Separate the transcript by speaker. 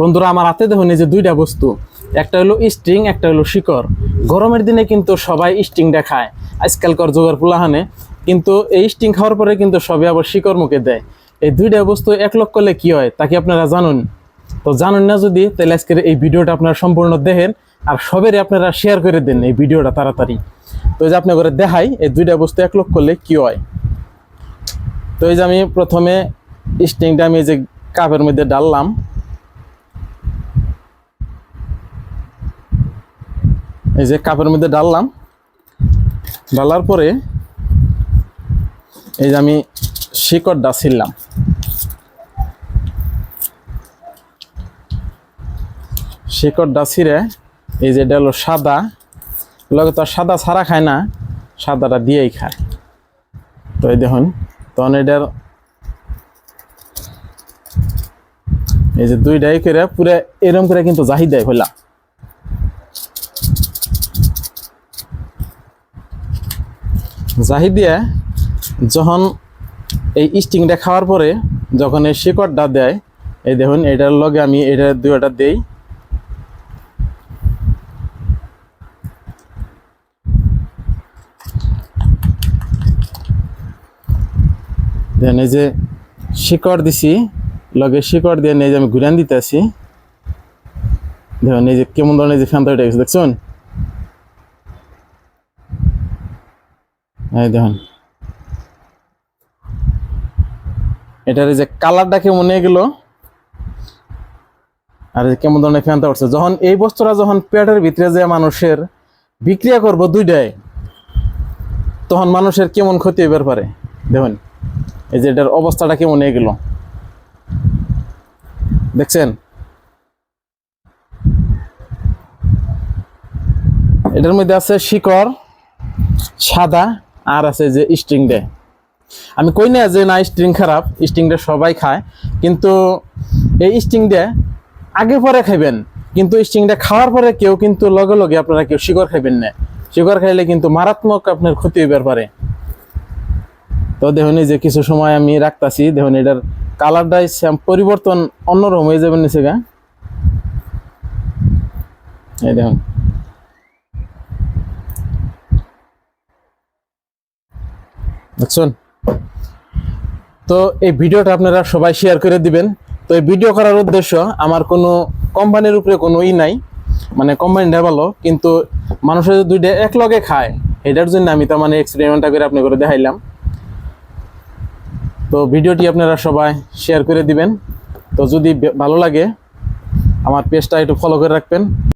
Speaker 1: বন্ধুরা আমার হাতে দেখুন এই যে দুইটা বস্তু, একটা হলো স্ট্রিং, একটা হলো শিকড়। গরমের দিনে কিন্তু সবাই স্ট্রিংটা খায় আজকালকার যুগের পোলাহানে, কিন্তু এই স্ট্রিং খাওয়ার পরে কিন্তু সবাই আবার শিকড় মুখে দেয়। এই দুইটা বস্তু এক লক্ষ করলে কি হয় তা কি আপনারা জানুন? তো জানুন না যদি, তাহলে আজকের এই ভিডিওটা আপনারা সম্পূর্ণ দেখেন আর সবেরই আপনারা শেয়ার করে দেন এই ভিডিওটা তাড়াতাড়ি। তো এই যে আপনি করে দেখাই এই দুইটা বস্তু এক লক্ষ করলে কি হয়। তো এই যে আমি প্রথমে স্ট্রিংটা আমি এই যে কাপের মধ্যে ডাললাম, এই যে কাপের মধ্যে ডাললাম, ডালার পরে এই যে আমি শিকড়টা ছিললাম, শিকড়টা ছিঁড়ে এই যে এটা হলো সাদা, লগে তো সাদা ছাড়া খায় না, সাদাটা দিয়েই খায়। তো এই দেখুন, তখন এটার এই যে দুইটাই করে পুরো এরম করে কিন্তু জাহি দেয় হইলা। জাহি দিয়ে যখন এই স্টিংটা খাওয়ার পরে যখন এই শিকড়টা দেয়, এই দেখুন এটার লগে আমি এটা দুইটা দেই, দেন এই যে শিকড় দিছি, লগে শিকড় দিয়ে এই যে আমি ঘুরান দিতে আসি, দেখুন এই যে কেমন ধরনের যে ফ্যানটা উঠে গেছে দেখছেন, এই দেখুন এটার এই যে কালারটা কেমন হয়ে গেল আর কেমন ধরনের ফ্যানটা উঠছে। যখন এই বস্তুটা যখন পেটের ভিতরে যে মানুষের বিক্রিয়া করবো দুইটাই, তখন মানুষের কেমন ক্ষতি হইবার পারে দেখুন। এই যে এটার অবস্থাটা কেমন হয়ে গেল দেখছেন। এটার মধ্যে আছে শিকড় সাদা আর আছে যে স্ট্রিং দেয়। আমি কই না যে না স্ট্রিং খারাপ, স্ট্রিংটা সবাই খায়, কিন্তু এই স্ট্রিং দিয়ে আগে পরে খাইবেন, কিন্তু স্ট্রিংটা খাওয়ার পরে কেউ কিন্তু লগে লগে আপনারা কেউ শিকড় খাইবেন না। শিকড় খাইলে কিন্তু মারাত্মক আপনার ক্ষতি হইবার পারে। তো দেখুন এই যে কিছু সময় আমি রাখতাছি, দেখুন এটার কালারটাই পরিবর্তন অন্যরকম হয়ে যাবে নিচে গা, এই দেখুন। বুঝছেন? তো এই ভিডিওটা আপনারা সবাই শেয়ার করে দিবেন। তো এই ভিডিও করার উদ্দেশ্য আমার কোনো কোম্পানির উপরে কোনো নাই, মানে কোম্পানিটা ভালো কিন্তু মানুষের দুইটা এক লগে খায়, এটার জন্য আমি তার মানে এক্সপেরিমেন্টটা করে আপনি করে দেখাইলাম। তো ভিডিওটি আপনারা সবাই শেয়ার করে দিবেন। তো যদি ভালো লাগে আমার পেজটা একটু ফলো করে রাখবেন।